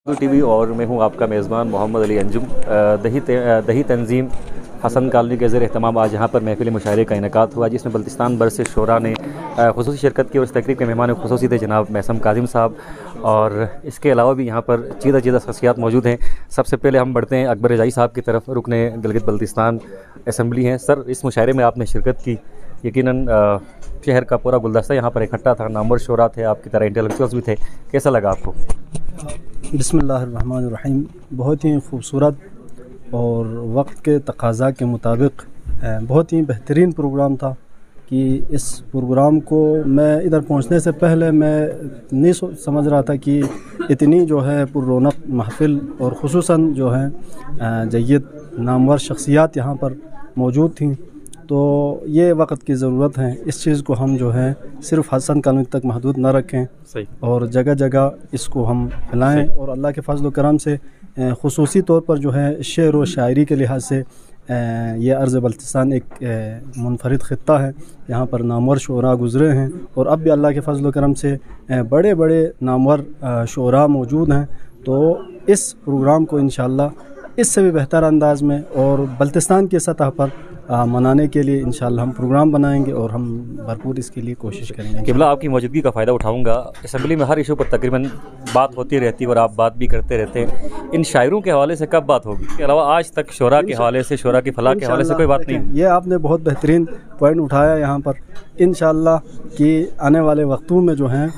TV और मैं हूं आपका मेज़बान मोहम्मद अली अंजुम। दही तंजीम हसन कॉलोनी के ज़ेर एहतमाम आज यहाँ पर महफिल मुशायरे का इनेकाद हुआ, जिसमें बल्तिस्तान भर से शोरा ने खुसूसी शिरकत की और इस तकरीब के मेहमान खुसूसी थे जनाब मैसम काजिम साहब। और इसके अलावा भी यहाँ पर चीज़ा शख्सियात मौजूद हैं। सबसे पहले हम बढ़ते हैं अकबर रजाई साहब की तरफ, रुकने गिलगित बल्तिस्तान असम्बली हैं। सर, इस मुशायरे में आपने शिरकत की, यकीनन शहर का पूरा गुलदस्ता यहाँ पर इकट्ठा था, नामवर शोरा थे, आपकी तरह इंटेलेक्चुअल्स भी थे, कैसा लगा आपको? बिस्मिल्लाहिर्रहमानिर्रहीम। बहुत ही खूबसूरत और वक्त के तकाज़ा के मुताबिक बहुत ही बेहतरीन प्रोग्राम था कि इस प्रोग्राम को मैं इधर पहुंचने से पहले मैं नहीं समझ रहा था कि इतनी जो है पुररौनक महफिल और ख़ुसूसन जो है जय्यद नामवर शख्सियात यहाँ पर मौजूद थीं। तो ये वक्त की ज़रूरत है, इस चीज़ को हम जो है सिर्फ हसन कॉलोनी तक महदूद न रखें। सही। और जगह जगह इसको हम फैलाएँ और अल्लाह के फजल करम से ख़ुसूसी तौर पर जो है शेर व शायरी के लिहाज से ये अर्ज़ बल्तिस्तान एक मुनफरिद ख़ित्ता है। यहाँ पर नामवर शोरा गुज़रे हैं और अब भी अल्लाह के फजल करम से बड़े बड़े नामवर शोरा मौजूद हैं। तो इस प्रोग्राम को इंशाअल्लाह इससे भी बेहतर अंदाज़ में और बल्तिस्तान की सतह पर मनाने के लिए इंशाअल्लाह हम प्रोग्राम बनाएंगे और हम भरपूर इसके लिए कोशिश करेंगे। क़िबला, आपकी मौजूदगी का फ़ायदा उठाऊंगा। असम्बली में हर इशू पर तकरीबन बात होती रहती है और आप बात भी करते रहते हैं। इन शायरों के हवाले से कब बात होगी? इसके अलावा आज तक शोरा के हवाले से, शोरा की फलाह के हवाले से कोई बात नहीं? ये आपने बहुत बेहतरीन पॉइंट उठाया यहाँ पर। इंशाअल्लाह कि आने वाले वक्तों में जो हैं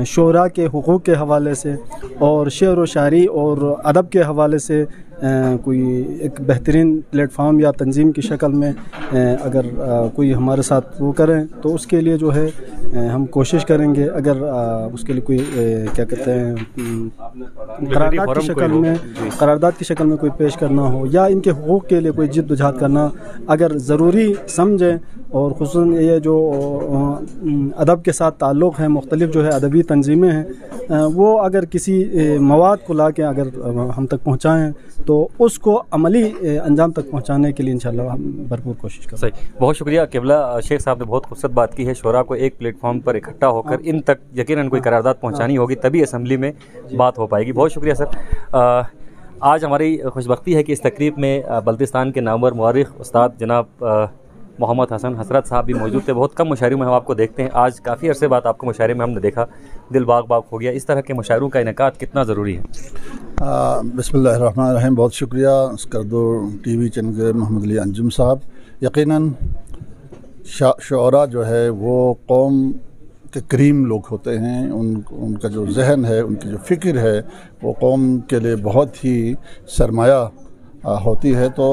शोरा के हुकूक़ के हवाले से और शेर व शायरी और अदब के हवाले से कोई एक बेहतरीन प्लेटफार्म या तंजीम की शक्ल में अगर कोई हमारे साथ वो करें तो उसके लिए जो है हम कोशिश करेंगे। अगर उसके लिए कोई क्या कहते हैं करारदाद की शक्ल में कोई पेश करना हो या इनके हुकूक़ के लिए कोई जिद्दोजहद करना अगर ज़रूरी समझें, और ख़ुसूसन ये जो अदब के साथ ताल्लुक़ है, मुख्तलिफ़ जो है अदबी तंजीमें हैं, वो अगर किसी मवाद को ला के अगर हम तक पहुँचाएँ तो उसको अमली अंजाम तक पहुँचाने के लिए इंशाअल्लाह हम भरपूर कोशिश करें। सही, बहुत शुक्रिया क़िबला। शेख साहब ने बहुत खूबसूरत बात की है। शोरा को एक प्लेटफॉर्म पर इकट्ठा होकर इन तक यकीनन कोई करारदाद पहुँचानी होगी, तभी असम्बली में बात हो पाएगी। बहुत शुक्रिया सर। आज हमारी खुशबख्ती है कि इस तकरीब में बल्तिस्तान के नामवर मुअर्रिख़ उस्ताद जनाब मोहम्मद हसन हसरत साहब भी मौजूद थे। बहुत कम मुशायरों में हम आपको देखते हैं, आज काफ़ी अरसे बाद आपको मुशायरे में हमने देखा, दिल बाग बाग हो गया। इस तरह के मुशायरों का इनेकाद कितना ज़रूरी है? बिस्मिल्लाहिर्रहमानिर्रहीम। बहुत शुक्रिया स्कर्दो टीवी चैनल के मोहम्मद अली अंजुम साहब। यकीनन शोरा जो है वो कौम के करीम लोग होते हैं। उनका जो जहन है, उनकी जो फ़िक्र है, वो कौम के लिए बहुत ही सरमाया होती है। तो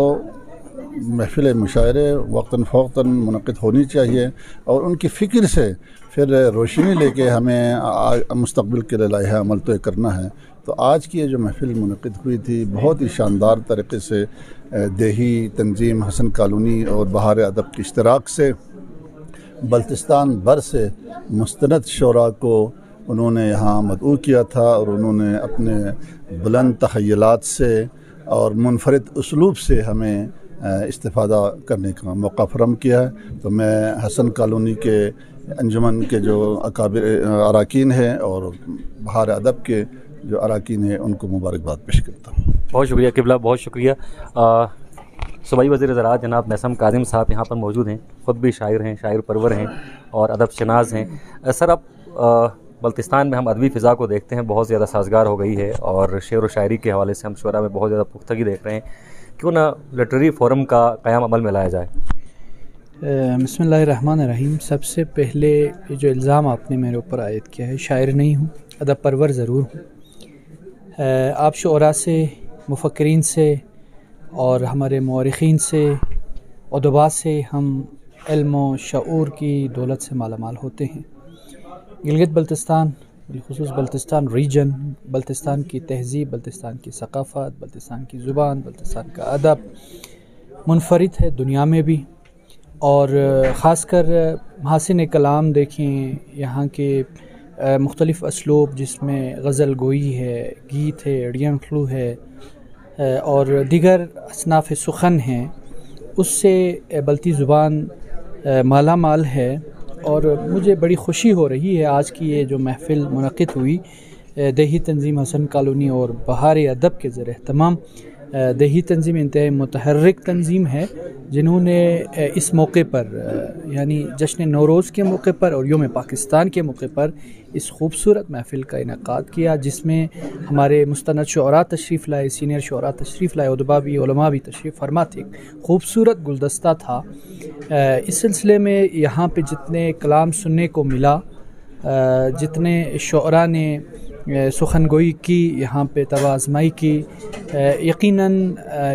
महफिल मुशायरे वक्तन फ़ौक़तन मुनक़िद होनी चाहिए और उनकी फ़िक्र से फिर रोशनी लेके हमें मुस्तक़बिल के लिए लाइहा अमल तो करना है। तो आज की ये जो महफिल मुनक़िद हुई थी, बहुत ही शानदार तरीक़े से दही तंजीम हसन कॉलोनी और बहार अदब की इश्तराक से बल्तिस्तान भर से मुस्तनद शोरा को उन्होंने यहाँ मदऊ किया था और उन्होंने अपने बुलंद तख़य्युलात से और मुनफरिद उसलूब से हमें इस्तिफ़ादा करने का मौका फराहम किया है। तो मैं हसन कॉलोनी के अंजुमन के जो अकाबिर अराकीन हैं और बहार अदब के जो अराकीन हैं उनको मुबारकबाद पेश करता हूँ। बहुत शुक्रिया क़िबला, बहुत शुक्रिया। सूबाई वज़ीर ज़राअत जनाब मैसम काजिम साहब यहाँ पर मौजूद हैं, ख़ुद भी शायर हैं, शायर परवर हैं और अदब शनाज़ हैं। सर, अब बल्तिस्तान में हम अदबी फ़िज़ा को देखते हैं, बहुत ज़्यादा साजगार हो गई है और शेर व शायरी के हवाले से हम शोरा में बहुत ज़्यादा पुख्तगी देख रहे हैं। क्यों ना लिटरेरी फोरम का क़याम अमल में लाया जाए? बिस्मिल्लाहिर्रहमानिर्रहीम। सबसे पहले ये जो इल्ज़ाम आपने मेरे ऊपर आयद किया है, शायर नहीं हूँ, अदब परवर ज़रूर हूँ। आप शुअरा से, मुफ़क्किरीन से और हमारे मौरिख़ीन से, उदबा से हम इल्म व शऊर की दौलत से मालामाल होते हैं। गिलगित बल्तिस्तान, बिलखुसूस बल्तिस्तान रीजन, बल्तिस्तान की तहज़ीब, बल्तिस्तान की सक़ाफ़त, बल्तिस्तान की ज़ुबान, बल्तिस्तान का अदब मुनफरिद है दुनिया में भी। और ख़ासकर हासिन कलाम देखें, यहाँ के मुख्तलिफ़ असलूब जिसमें गज़ल गोई है, गीत है, अड़ियन फ्लू है और दीगर असनाफ़ सुखन हैं, उससे बल्ती ज़ुबान माला माल है। और मुझे बड़ी खुशी हो रही है आज की ये जो महफ़िल मुनक़िद हुई दही तंजीम हसन कॉलोनी और बहार अदब के ज़र एहतमाम दही तंजीम इंतहाई मुतहर्रिक तंजीम है, जिन्होंने इस मौके पर यानी जश्न नौरोज़ के मौके पर और योम पाकिस्तान के मौके पर इस खूबसूरत महफ़िल का इनेकाद किया, जिसमें हमारे मुस्तनद शुअरा तशरीफ़ लाए, सीनियर शुअरा तशरीफ़ लाए, उदबा भी उलमा भी तशरीफ़ फरमा थे। खूबसूरत गुलदस्ता था। इस सिलसिले में यहाँ पे जितने कलाम सुनने को मिला, जितने शुअरा ने सुखनगोई की, यहाँ पे तवाज़माई की, यकीनन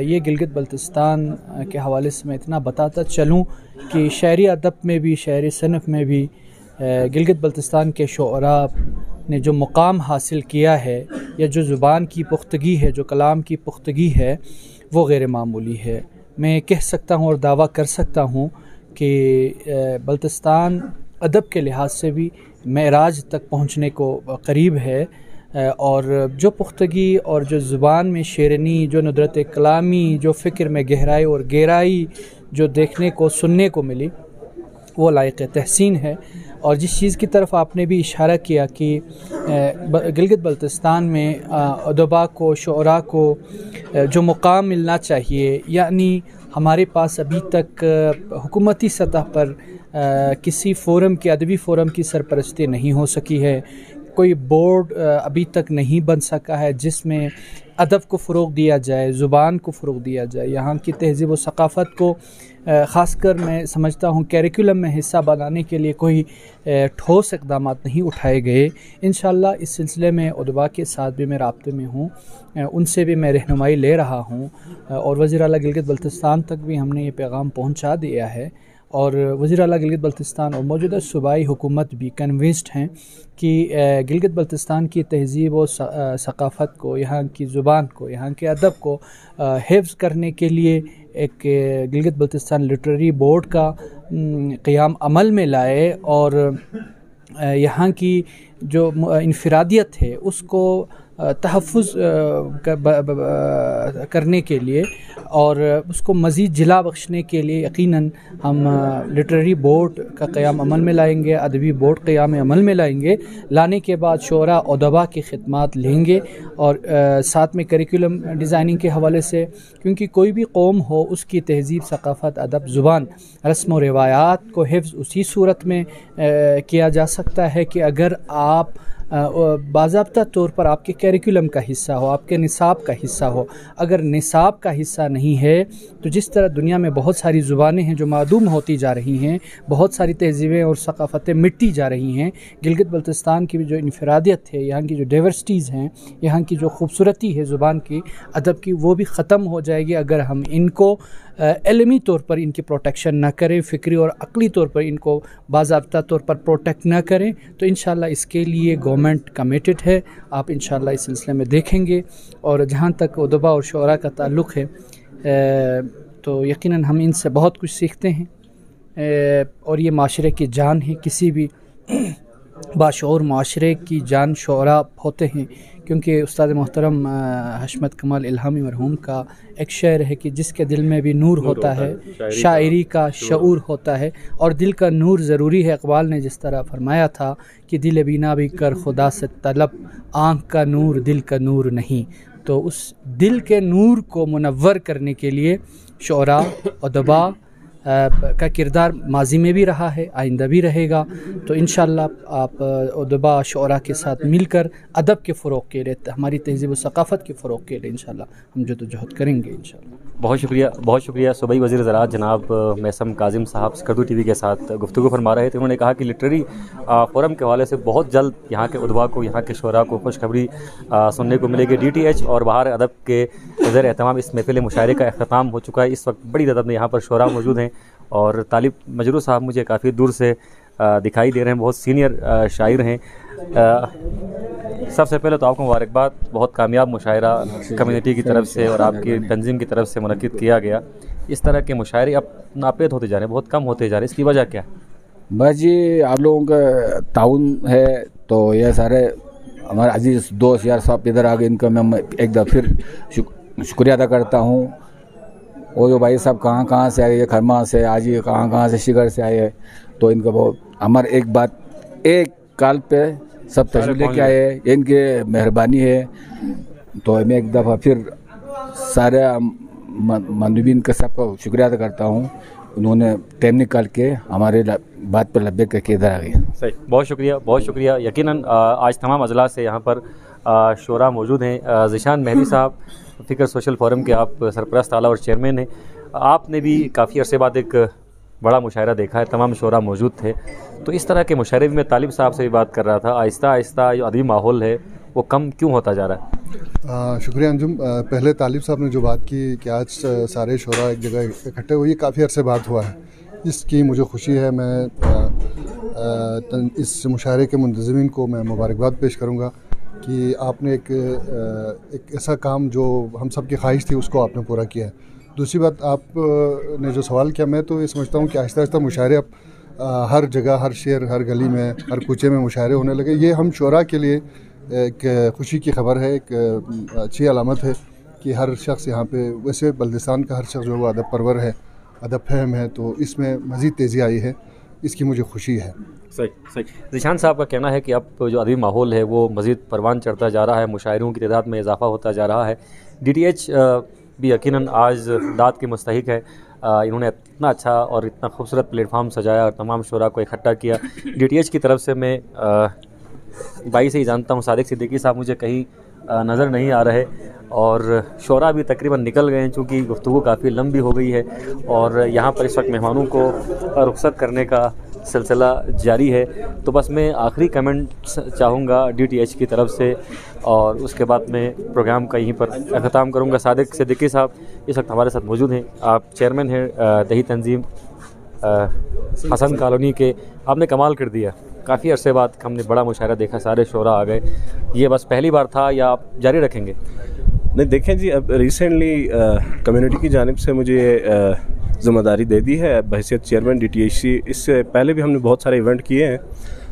ये गिलगित बल्तिस्तान के हवाले से मैं इतना बताता चलूँ कि शायरी अदब में भी, शायरी सनफ़ में भी गिलगित बल्तिस्तान के शुअरा ने जो मुकाम हासिल किया है, या जो ज़ुबान की पुख्तगी है, जो कलाम की पुख्तगी है, वो गैर मामूली है। मैं कह सकता हूँ और दावा कर सकता हूँ कि बल्तिस्तान अदब के लिहाज से भी मेराज तक पहुँचने को करीब है, और जो पुख्तगी और जो ज़ुबान में शेरनी, जो नुदरत कलामी, जो फ़िक्र में गहराई और गहराई जो देखने को सुनने को मिली, वो लायक तहसीन है। और जिस चीज़ की तरफ आपने भी इशारा किया कि गिलगित बल्तिस्तान में अदबा को, शुअरा को जो मुकाम मिलना चाहिए, यानी हमारे पास अभी तक हुकूमती सतह पर किसी फ़ोरम की, अदबी फ़ोरम की सरपरस्ती नहीं हो सकी है, कोई बोर्ड अभी तक नहीं बन सका है जिसमें अदब को फ़रोग़ दिया जाए, ज़ुबान को फ़रोग़ दिया जाए, यहाँ की तहज़ीब व सक़ाफ़त को ख़ासकर मैं समझता हूँ कैरिकुलम में हिस्सा बनाने के लिए कोई ठोस इक़दाम नहीं उठाए गए। इंशाअल्लाह इस सिलसिले में उदबा के साथ भी मैं राब्ते में हूँ, उनसे भी मैं रहनुमाई ले रहा हूँ, और वज़ीर आला गिलगित बल्तिस्तान तक भी हमने ये पैगाम पहुँचा दिया है। और वज़ीर आला गिलगित बल्तिस्तान और मौजूदा सूबाई हुकूमत भी कन्विंस्ड हैं कि गिलगित बल्तिस्तान की तहज़ीब व सक़ाफ़त को, यहाँ की ज़ुबान को, यहाँ के अदब को हिफ्ज़ करने के लिए एक गिलगित बल्तिस्तान लिटरेरी बोर्ड का क़याम अमल में लाए, और यहाँ की जो इनफरादियत है उसको तहफ़्फ़ुज़ करने के लिए और उसको मज़ीद जिला बख्शने के लिए यकीनन हम लिटरेरी बोर्ड का क़याम अमल में लाएंगे, अदबी बोर्ड क़याम अमल में लाएंगे। लाने के बाद शुअरा उदबा की खिदमात लेंगे, और साथ में करिकुलम डिज़ाइनिंग के हवाले से, क्योंकि कोई भी कौम हो उसकी तहज़ीब, सक़ाफ़त, अदब, ज़ुबान, रस्म व रिवायात को हिफ्ज़ उसी सूरत में किया जा सकता है कि अगर आप बाज़ाब्ता तौर पर आपके करिकुलम का हिस्सा हो, आपके निसाब का हिस्सा हो। अगर निसाब का हिस्सा नहीं है तो जिस तरह दुनिया में बहुत सारी ज़ुबानें हैं जो मादूम होती जा रही हैं, बहुत सारी तहज़ीबें और सक़ाफ़तें मिटती जा रही हैं, गिलगित बल्तिस्तान की जो इनफरादियत है, यहाँ की जो डाइवर्सिटीज़ हैं, यहाँ की जो खूबसूरती है ज़ुबान की, अदब की, वो भी ख़त्म हो जाएगी अगर हम इनको इल्मी तौर पर इनकी प्रोटेक्शन ना करें, फ़िक्री और अक़ली तौर पर इनको बाज़ाब्ता तौर पर प्रोटेक्ट ना करें। तो इंशाअल्लाह इसके लिए गवर्नमेंट कमिटेड है, आप इंशाअल्लाह इस सिलसिले में देखेंगे। और जहाँ तक उदबा और शुअरा का ताल्लुक़ है, तो यकीनन हम इनसे बहुत कुछ सीखते हैं, और ये माशरे की जान है, किसी भी बाशऊर माशरे की जान शुअरा होते हैं। क्योंकि उस्ताद मोहतरम हशमत कमाल इल्हामी मरहूम का एक शेर है कि जिसके दिल में भी नूर होता है, शायरी का शऊर होता है, और दिल का नूर ज़रूरी है। इक़बाल ने जिस तरह फरमाया था कि दिल बीना भी कर खुदा से तलब, आँख का नूर दिल का नूर नहीं। तो उस दिल के नूर को मुनव्वर करने के लिए शुअरा, उदबा का किरदार माजी में भी रहा है, आइंदा भी रहेगा। तो इंशाअल्लाह आप उदबा शुअरा के साथ मिलकर अदब के फ़रोग़ के लिए, हमारी तहज़ीब व सक़ाफ़त के फ़रोग़ के लिए इंशाअल्लाह हम जद्दोजहद करेंगे इंशाअल्लाह। बहुत शुक्रिया। सूबाई वज़ीर ज़राअत जनाब मैसम काज़िम साहब स्कर्दू टीवी के साथ गुफ्तगू फरमा रहे थे। उन्होंने कहा कि लिटरेरी फ़ोरम के हवाले से बहुत जल्द यहाँ के उदबा को, यहाँ के शुअरा को खुशखबरी सुनने को मिलेगी। DTH और बहार अदब के ज़ेर एहतमाम इस महफ़िल मुशायरे का अख्ताम हो चुका है। इस वक्त बड़ी तादाद में यहाँ पर शुअरा मौजूद हैं, और तालिब मजरू साहब मुझे काफ़ी दूर से दिखाई दे रहे हैं, बहुत सीनियर शायर हैं। सबसे पहले तो आपको मुबारकबाद, बहुत कामयाब मुशायरा कम्युनिटी की तरफ से और आपकी तंजीम की तरफ से मुनक़्क़िद किया गया। इस तरह के मुशायरे अब नापेद होते जा रहे हैं, बहुत कम होते जा रहे हैं, इसकी वजह क्या है? बस जी आप लोगों का ताउन है, तो ये सारे हमारे अजीज़ दोस्त यार साहब इधर आ गए, इनका मैं एक दफ़ा फिर शुक्रिया अदा करता हूँ। और जो भाई साहब कहाँ से आए, खरमा से, आज ये कहाँ से शिगर से आए, तो इनका बहुत हमारे एक बात, एक काल पे सब तशरीफ लेके आए, इनके मेहरबानी है। तो मैं एक दफ़ा फिर सारे मंदुबीन का सबका शुक्रिया अदा करता हूँ, उन्होंने टाइम निकाल के हमारे बात पर लब्बे करके इधर आ गए। सही, बहुत शुक्रिया, बहुत शुक्रिया। यकीनन आज तमाम अजला से यहाँ पर शोरा मौजूद हैं। ज़ीशान मेहदी साहब, फ़िक्र सोशल फोरम के आप सरपरस्त आला और चेयरमैन हैं। आपने भी काफ़ी अरसे बाद एक बड़ा मुशायरा देखा है, तमाम शोरा मौजूद थे। तो इस तरह के मुशायरे में मैं तालिब साहब से भी बात कर रहा था, आहिस्ता आहिस्ता जो अदबी माहौल है वो कम क्यों होता जा रहा है? शुक्रिया अंजुम। पहले तालिब साहब ने जो बात की कि आज सारे शोरा एक जगह इकट्ठे हुए, काफ़ी अरसे बाद हुआ है, इसकी मुझे खुशी है। मैं इस मुशायरे के मुंतज़मीन को मैं मुबारकबाद पेश करूँगा कि आपने एक ऐसा काम जो हम सब की ख्वाहिश थी उसको आपने पूरा किया है। दूसरी बात, आपने जो सवाल किया, मैं तो ये समझता हूँ कि आहिस्ता आहिस्ता मुशायरे अब हर जगह, हर शहर, हर गली में, हर कूचे में मुशायरे होने लगे। ये हम शोरा के लिए एक खुशी की खबर है, एक अच्छी अलामत है कि हर शख्स यहाँ पे, वैसे बल्दिस्तान का हर शख्स जो वो अदब परवर है, अदब फहम है, तो इसमें मज़ीद तेज़ी आई है, इसकी मुझे खुशी है। सही सही। ज़ीशान साहब का कहना है कि अब जो अदबी माहौल है वो मज़ीद परवान चढ़ता जा रहा है, मुशायरों की तादाद में इजाफ़ा होता जा रहा है। DTH भी यकीनन आज दाद के मुस्तहिक है। इन्होंने इतना अच्छा और इतना खूबसूरत प्लेटफार्म सजाया और तमाम शोरा को इकट्ठा किया। DTH की तरफ से मैं भाई से ही जानता हूँ, सादिक सिद्दीकी साहब मुझे कहीं नज़र नहीं आ रहे और शोरा भी तकरीबन निकल गए हैं, चूँकि गुफ्तगू काफ़ी लंबी हो गई है और यहाँ पर इस वक्त मेहमानों को रुखसत करने का सिलसिला जारी है। तो बस मैं आखिरी कमेंट चाहूँगा DTH की तरफ से और उसके बाद मैं प्रोग्राम का यहीं पर अख्ताम करूँगा। सादिक सिद्दीकी साहब इस वक्त हमारे साथ मौजूद हैं, आप चेयरमैन हैं दही तंजीम हसन कॉलोनी के। आपने कमाल कर दिया, काफ़ी अरसे बाद हमने बड़ा मुशायरा देखा, सारे शोरा आ गए। ये बस पहली बार था या आप जारी रखेंगे? नहीं, देखें जी, अब रिसेंटली कम्युनिटी की जानिब से मुझे ज़िम्मेदारी दे दी है बहैसियत चेयरमैन DTHC। इससे पहले भी हमने बहुत सारे इवेंट किए हैं,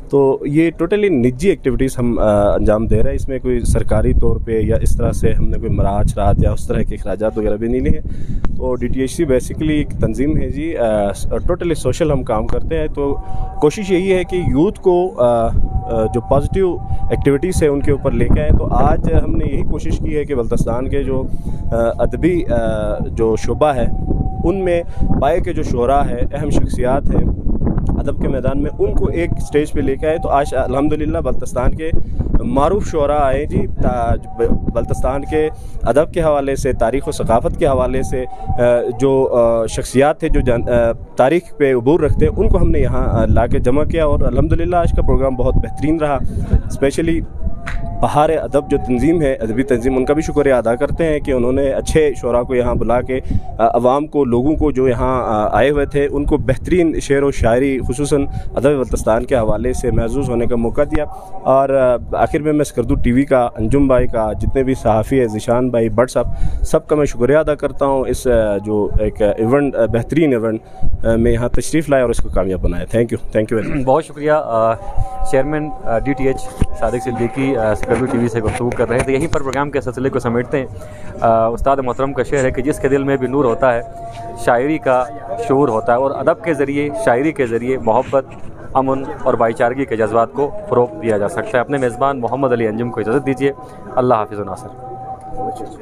तो ये टोटली निजी एक्टिविटीज़ हम अंजाम दे रहे हैं। इसमें कोई सरकारी तौर पे या इस तरह से हमने कोई मराज रात या उस तरह के अखराजात वगैरह भी नहीं लिए। तो DTHC बेसिकली एक तंजीम है जी, टोटली सोशल हम काम करते हैं। तो कोशिश यही है कि यूथ को जो पॉजिटिव एक्टिविटीज़ है उनके ऊपर लेके आए। तो आज हमने यही कोशिश की है कि बल्तिस्तान के जो अदबी जो शोबा है उनमें पाए के जो शोरा है, अहम शख्सियात हैं अदब के मैदान में, उनको एक स्टेज पे लेके आए। तो आज अल्हम्दुलिल्लाह बल्तिस्तान के मारूफ शोरा आए जी, बल्तिस्तान के अदब के हवाले से, तारीख़ और सकाफ़त के हवाले से जो शख्सियात थे जो तारीख़ पे उबूर रखते हैं, उनको हमने यहाँ ला के जमा किया और अल्हम्दुलिल्लाह आज का प्रोग्राम बहुत बेहतरीन रहा। स्पेशली बहार अदब जो तंजीम है, अदबी तंजीम, उनका भी शुक्रिया अदा करते हैं कि उन्होंने अच्छे शोरा को यहाँ बुला के अवाम को, लोगों को जो यहाँ आए हुए थे, उनको बेहतरीन शेर व शायरी खुसूसन अदब बल्तिस्तान के हवाले से महसूस होने का मौका दिया। और आखिर में मैं स्कर्दू TV का, अंजुम भाई का, जितने भी सहाफ़ी है, ज़ीशान भाई, भट्ट साहब, सबका मैं शुक्रिया अदा करता हूँ। इस जो एक इवेंट, बेहतरीन इवेंट में यहाँ तशरीफ़ लाए और इसको कामयाब बनाया। Thank you very much. बहुत शुक्रिया। Chairman DTH Sadiq Siddiqui Skardu TV से गुफ्तगू कर रहे थे। यहीं पर प्रोग्राम के सिलसिले को समेटते हैं। उस्ताद मोहतरम का शेर है कि जिसके दिल में भी नूर होता है, शायरी का शूर होता है, और अदब के ज़रिए, शायरी के ज़रिए मोहब्बत, अमन और भाईचारगी के जज्बात को फ़रोग़ दिया जा सकता है। अपने मेज़बान मोहम्मद अली अंजुम को इजाज़त दीजिए। अल्लाह हाफ़िज़ नासिर।